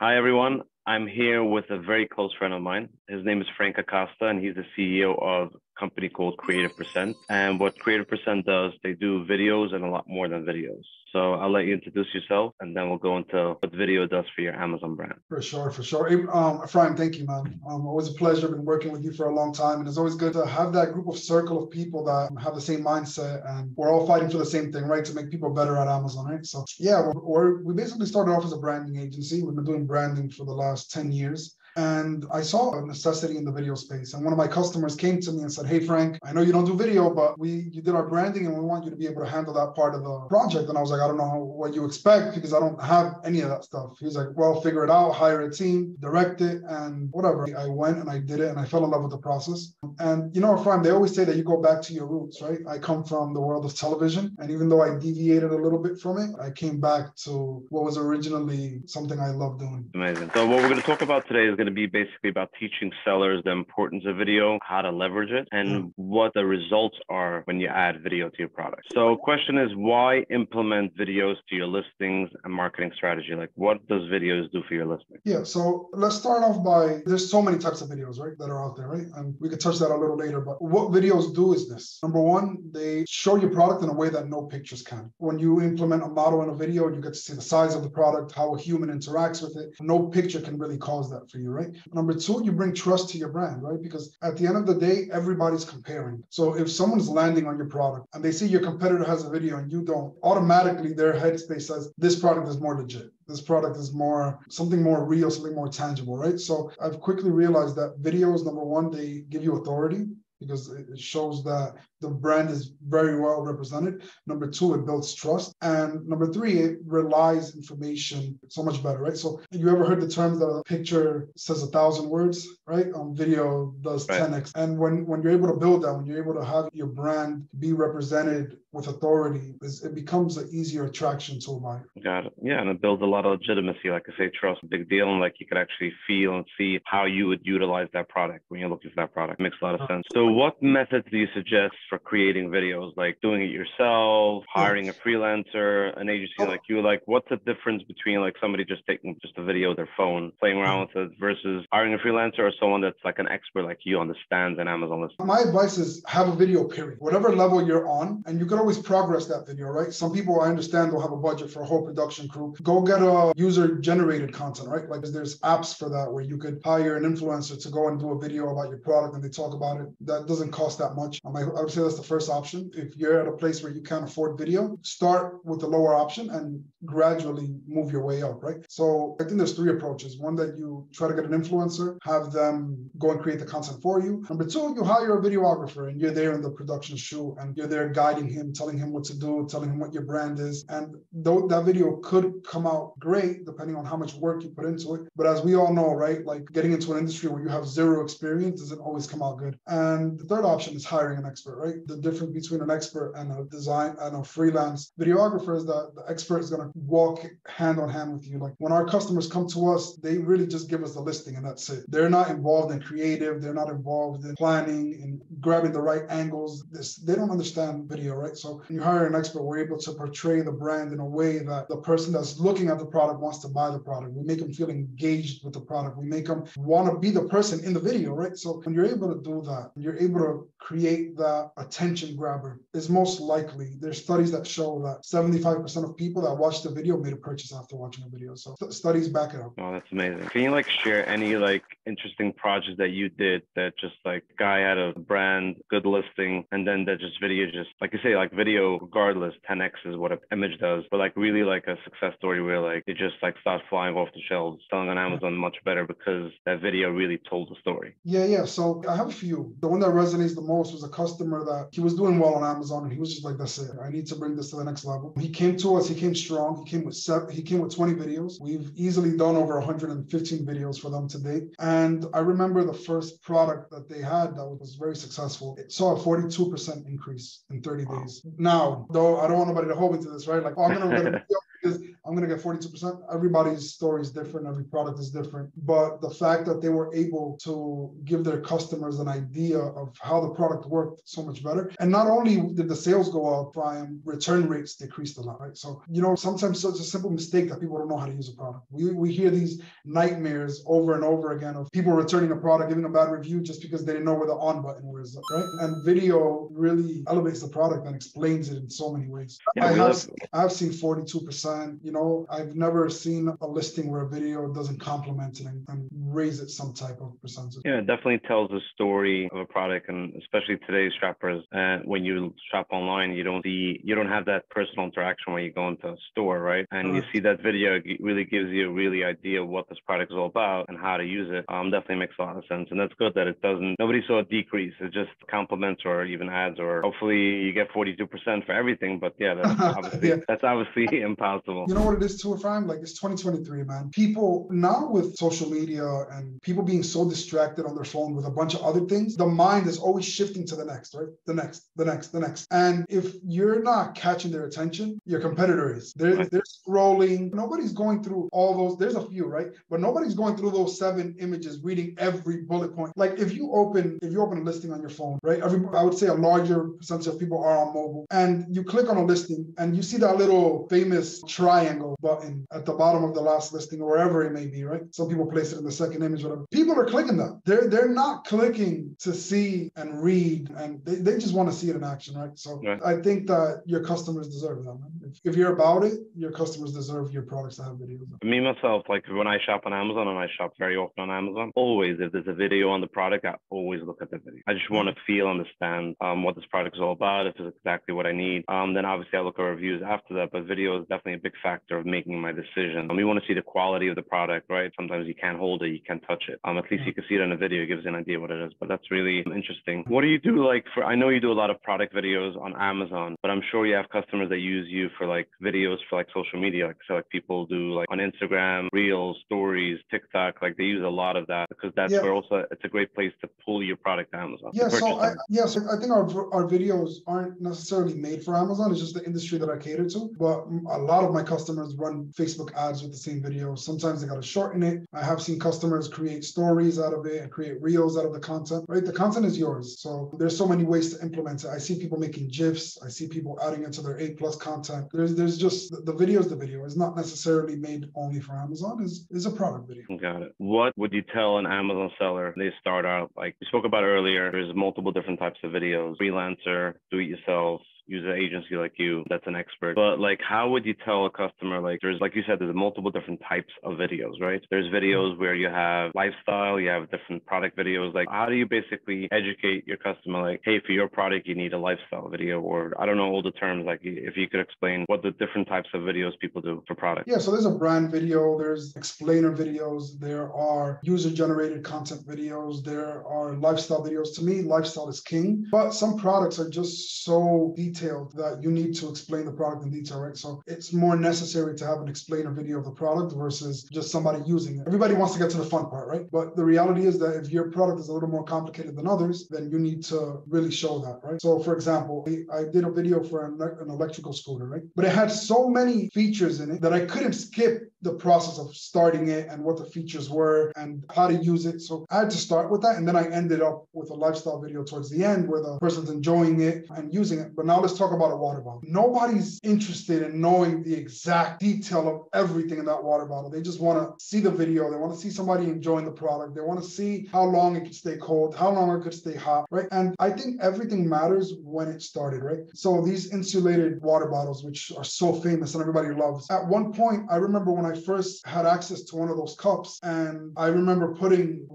Hi, everyone. I'm here with a very close friend of mine. His name is Frank Acosta, and he's the CEO of a company called Creative%. And what Creative% does, they do videos and a lot more than videos. So I'll let you introduce yourself, and then we'll go into what video does for your Amazon brand. For sure. Hey, Frank, thank you, man. Always a pleasure. Been working with you for a long time, and it's always good to have that group of circle of people that have the same mindset, and we're all fighting for the same thing, right? To make people better at Amazon, right? So yeah, we basically started off as a branding agency. We've been doing branding for the last 10 years. And I saw a necessity in the video space. And one of my customers came to me and said, "Hey, Frank, I know you don't do video, but you did our branding and we want you to be able to handle that part of the project." And I was like, "I don't know what you expect because I don't have any of that stuff." He was like, "Well, figure it out, hire a team, direct it, and whatever." I went and I did it and I fell in love with the process. And you know, Frank, they always say that you go back to your roots, right? I come from the world of television. And even though I deviated a little bit from it, I came back to what was originally something I love doing. Amazing. So what we're going to talk about today is going to be basically about teaching sellers the importance of video, how to leverage it, and what the results are when you add video to your product. So question is, why implement videos to your listings and marketing strategy? Like, what does videos do for your listing? Yeah, so let's start off by, there's so many types of videos, right, that are out there, right? And we could touch that a little later, but what videos do is this. Number one, they show your product in a way that no pictures can. When you implement a model in a video, you get to see the size of the product, how a human interacts with it. No picture can really cause that for you, right? Number two, you bring trust to your brand, right? Because at the end of the day, everybody's comparing. So if someone's landing on your product and they see your competitor has a video and you don't, automatically their headspace says, this product is more legit. This product is something more real, something more tangible, right? So I've quickly realized that videos, number one, they give you authority because it shows that the brand is very well represented. Number two, it builds trust. And number three, it relies information so much better, right? So you ever heard the term that a picture says 1,000 words, right? Video does 10x. And when you're able to build that, when you're able to have your brand be represented with authority, it becomes an easier attraction to a buyer. Got it. Yeah, and it builds a lot of legitimacy. Like I say, trust, big deal. And like you could actually feel and see how you would utilize that product when you're looking for that product. It makes a lot of sense. So what methods do you suggest for creating videos? Like doing it yourself, hiring a freelancer, an agency like you? Like, what's the difference between like somebody just taking just a video of their phone, playing around with it, versus hiring a freelancer or someone that's like an expert like you understands an Amazon listing? My advice is have a video, period. Whatever level you're on, and you can always progress that video, right? Some people, I understand, will have a budget for a whole production crew. Go get a user-generated content, right? Like there's apps for that where you could hire an influencer to go and do a video about your product and they talk about it. That doesn't cost that much. I would say that's the first option. If you're at a place where you can't afford video, start with the lower option and gradually move your way up, right? So I think there's three approaches. One, that you try to get an influencer, have them go and create the content for you. Number two, you hire a videographer and you're there in the production shoot and you're there guiding him, telling him what to do, telling him what your brand is. And though that video could come out great, depending on how much work you put into it. But as we all know, right, like getting into an industry where you have zero experience doesn't always come out good. And the third option is hiring an expert, right? The difference between an expert and a design and a freelance videographer is that the expert is going to walk hand on hand with you. Like when our customers come to us, they really just give us the listing and that's it. They're not involved in creative. They're not involved in planning and grabbing the right angles. They don't understand video, right? So when you hire an expert, we're able to portray the brand in a way that the person that's looking at the product wants to buy the product. We make them feel engaged with the product. We make them want to be the person in the video, right? So when you're able to do that, and you're able to create that attention grabber, is most likely, there's studies that show that 75% of people that watch the video made a purchase after watching the video. So studies back it up. Oh, that's amazing. Can you like share any like interesting projects that you did that just like guy had a brand, good listing, and then that just video, just like you say, like video regardless 10x is what an image does, but like really like a success story where like it just like starts flying off the shelves, selling on Amazon much better because that video really told the story? Yeah. So I have a few. The one that resonates the most was a customer that he was doing well on Amazon and he was just like, that's it. I need to bring this to the next level. He came to us, he came strong. He came with 20 videos. We've easily done over 115 videos for them to date. And I remember the first product that they had that was very successful. It saw a 42% increase in 30 days. Now, though, I don't want nobody to hold me to this, right? Like, oh, I'm going to get a video because I'm going to get 42%. Everybody's story is different. Every product is different. But the fact that they were able to give their customers an idea of how the product worked so much better. And not only did the sales go up, return rates decreased a lot, right? So, sometimes it's a simple mistake that people don't know how to use a product. We hear these nightmares over and over again of people returning a product, giving a bad review just because they didn't know where the on button was, right? And video really elevates the product and explains it in so many ways. Yeah, I've seen 42%. I've never seen a listing where a video doesn't complement it and raise it some type of percentage. Yeah, it definitely tells the story of a product, and especially today's shoppers. When you shop online, you don't have that personal interaction when you go into a store, right? And you see that video, it really gives you a really idea of what this product is all about and how to use it. Definitely makes a lot of sense, and that's good that it doesn't. Nobody saw a decrease. It just compliments or even adds, or hopefully you get 42% for everything. But yeah, that's obviously impossible. You know what it is too, Efraim? Like, it's 2023, man. People now with social media and people being so distracted on their phone with a bunch of other things, the mind is always shifting to the next, right? The next. And if you're not catching their attention, your competitor is. They're scrolling. Nobody's going through all those. There's a few, right? But nobody's going through those 7 images, reading every bullet point. Like, if you open a listing on your phone, right? I would say a larger percentage of people are on mobile, and you click on a listing and you see that little famous triangle button at the bottom of the last listing, or wherever it may be, right? Some people place it in the second image, whatever. People are clicking that. They're not clicking to see and read, and they just want to see it in action, right? So I think that your customers deserve that, man. If you're about it, your customers deserve your products to have videos. Me, myself, like when I shop on Amazon, and I shop very often on Amazon, always, if there's a video on the product, I always look at the video. I just want to understand what this product is all about, if it's exactly what I need. Then obviously I look at reviews after that, but video is definitely a big factor of making my decision. We want to see the quality of the product, right? Sometimes you can't hold it, you can't touch it. At least you can see it in a video, it gives you an idea what it is. But that's really interesting. What do you do I know you do a lot of product videos on Amazon, but I'm sure you have customers that use you for videos for social media. So people do on Instagram, Reels, Stories, TikTok, they use a lot of that, because that's where also it's a great place to pull your product to Amazon. Yeah, so I think our videos aren't necessarily made for Amazon. It's just the industry that I cater to. But a lot of my customers run Facebook ads with the same video. Sometimes they got to shorten it. I have seen customers create stories out of it and create reels out of the content, right? The content is yours. So there's so many ways to implement it. I see people making GIFs. I see people adding it to their A+ content. There's just the video is the video. It's not necessarily made only for Amazon. It's a product video. Got it. What would you tell an Amazon seller? They start out, like we spoke about earlier, there's multiple different types of videos: freelancer, do it yourself, use an agency like you that's an expert. But how would you tell a customer, there's, like you said, there's multiple different types of videos, right? There's videos where you have lifestyle, you have different product videos. How do you basically educate your customer, hey, for your product, you need a lifestyle video? Or I don't know all the terms, if you could explain what the different types of videos people do for products. Yeah, so there's a brand video, there's explainer videos, there are user-generated content videos, there are lifestyle videos. To me, lifestyle is king, but some products are just so detailed that you need to explain the product in detail, right? So it's more necessary to have an explainer video of the product versus just somebody using it. Everybody wants to get to the fun part, right? But the reality is that if your product is a little more complicated than others, then you need to really show that, right? So for example, I did a video for an electrical scooter, right? But it had so many features in it that I couldn't skip the process of starting it and what the features were and how to use it. So I had to start with that. And then I ended up with a lifestyle video towards the end where the person's enjoying it and using it. But now let's talk about a water bottle. Nobody's interested in knowing the exact detail of everything in that water bottle. They just want to see the video. They want to see somebody enjoying the product. They want to see how long it could stay cold, how long it could stay hot, right? And I think everything matters when it started, right? So these insulated water bottles, which are so famous and everybody loves. At one point, I remember when I first had access to one of those cups, and I remember putting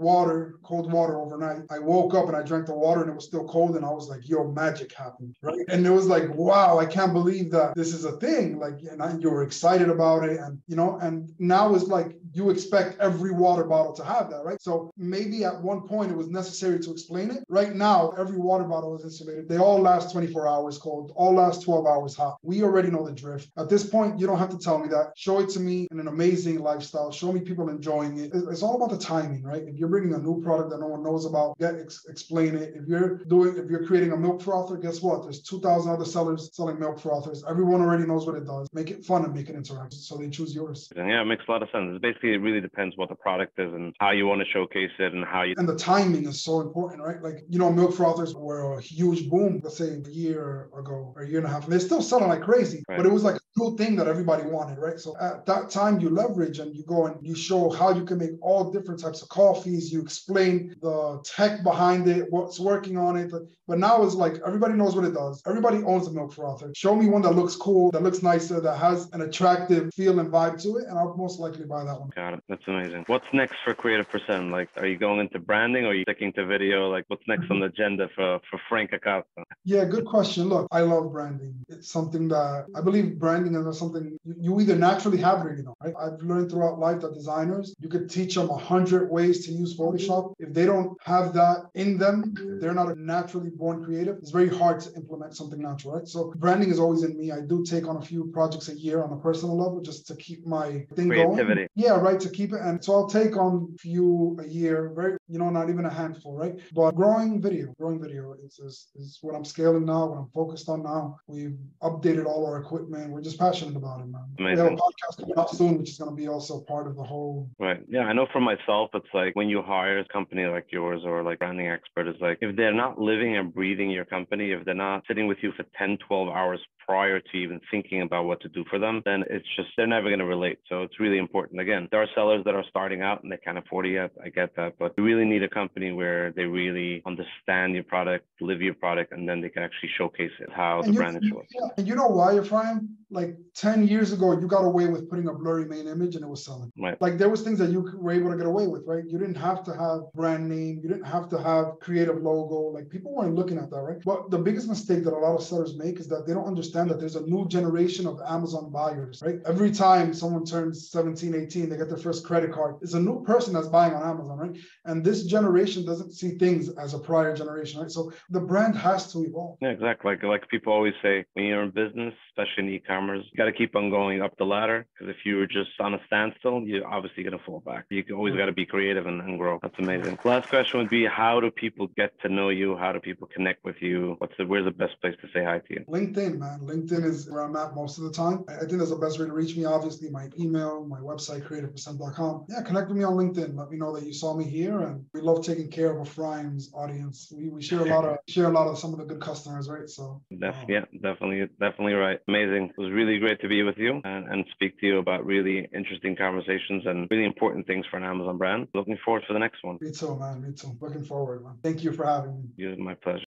cold water overnight. I woke up and I drank the water and it was still cold, and I was like, yo, magic happened, right? And it was like, wow, I can't believe that this is a thing. And you were excited about it, and and now it's like you expect every water bottle to have that, right? So maybe at one point it was necessary to explain it. Right now, every water bottle is insulated. They all last 24 hours cold, all last 12 hours hot. We already know the drift. At this point, you don't have to tell me that. Show it to me in an an amazing lifestyle. Show me people enjoying it. It's all about the timing, right? If you're bringing a new product that no one knows about, explain it. If you're creating a milk frother, guess what? There's 2,000 other sellers selling milk frothers. Everyone already knows what it does. Make it fun and make it interactive, so they choose yours. Yeah, it makes a lot of sense. Basically, it really depends what the product is and how you want to showcase it and how you. And the timing is so important, right? Like, milk frothers were a huge boom, let's say a year ago or a year and a half. And they're still selling like crazy, Right. But it was like a cool thing that everybody wanted, right? So at that time, you leverage and you go and you show how you can make all different types of coffees. You explain the tech behind it, what's working on it. But now it's like everybody knows what it does. Everybody owns a milk frother. Show me one that looks cool, that looks nicer, that has an attractive feel and vibe to it, and I'll most likely buy that one. Got it. That's amazing. What's next for Creative Percent? Like, are you going into branding or are you sticking to video? Like, what's next on the agenda for Frank Acosta? Yeah, good question. Look, I love branding. It's something that I believe branding is something you either naturally have it or you don't, right? I've learned throughout life that designers, you could teach them 100 ways to use Photoshop. If they don't have that in them, if they're not a naturally born creative, it's very hard to implement something natural, right? So branding is always in me. I do take on a few projects a year on a personal level just to keep my thing Creativity. going. Yeah, right, to keep it. And so I'll take on a few a year, very, not even a handful, right? But growing video is what I'm scaling now, what I'm focused on now. We've updated all our equipment. We're just passionate about it, man. Amazing. We have a podcast coming up soon, which is going to be also part of the whole. Right. Yeah, I know for myself, it's like when you hire a company like yours or like branding expert, it's like if they're not living and breathing your company, if they're not sitting with you for 10, 12 hours prior to even thinking about what to do for them, then it's just, they're never going to relate. So it's really important. Again, there are sellers that are starting out and they can't afford it yet. I get that. But you really need a company where they really understand your product, live your product, and then they can actually showcase it, how the brand is showing. Yeah. And you know why, Ephraim? Like 10 years ago, you got away with putting a blurry main image and it was selling. Right. Like there was things that you were able to get away with, right? You didn't have to have brand name. You didn't have to have creative logo. Like people weren't looking at that, right? But the biggest mistake that a lot of sellers make is that they don't understand that there's a new generation of Amazon buyers, right? Every time someone turns 17, 18, they get their first credit card. It's a new person that's buying on Amazon, right? And this generation doesn't see things as a prior generation, right? So the brand has to evolve. Yeah, exactly. Like people always say, when you're in business, especially in e-commerce, you got to keep on going up the ladder, because if you're just on a standstill, you're obviously going to fall back. You always got to be creative and grow. That's amazing. Last question would be, how do people get to know you? How do people connect with you? Where's the best place to say hi to you? LinkedIn, man. LinkedIn is where I'm at most of the time. I think that's the best way to reach me. Obviously, my email, my website, creativepercent.com. Yeah, connect with me on LinkedIn. Let me know that you saw me here, and we love taking care of Ephraim's audience. We share a lot of some of the good customers, right? So yeah, definitely right. Amazing. It was really great to be with you and speak to you about really interesting conversations and really important things for an Amazon brand. Looking forward to the next one. Me too, man. Me too. Looking forward, man. Thank you for having me. It was my pleasure.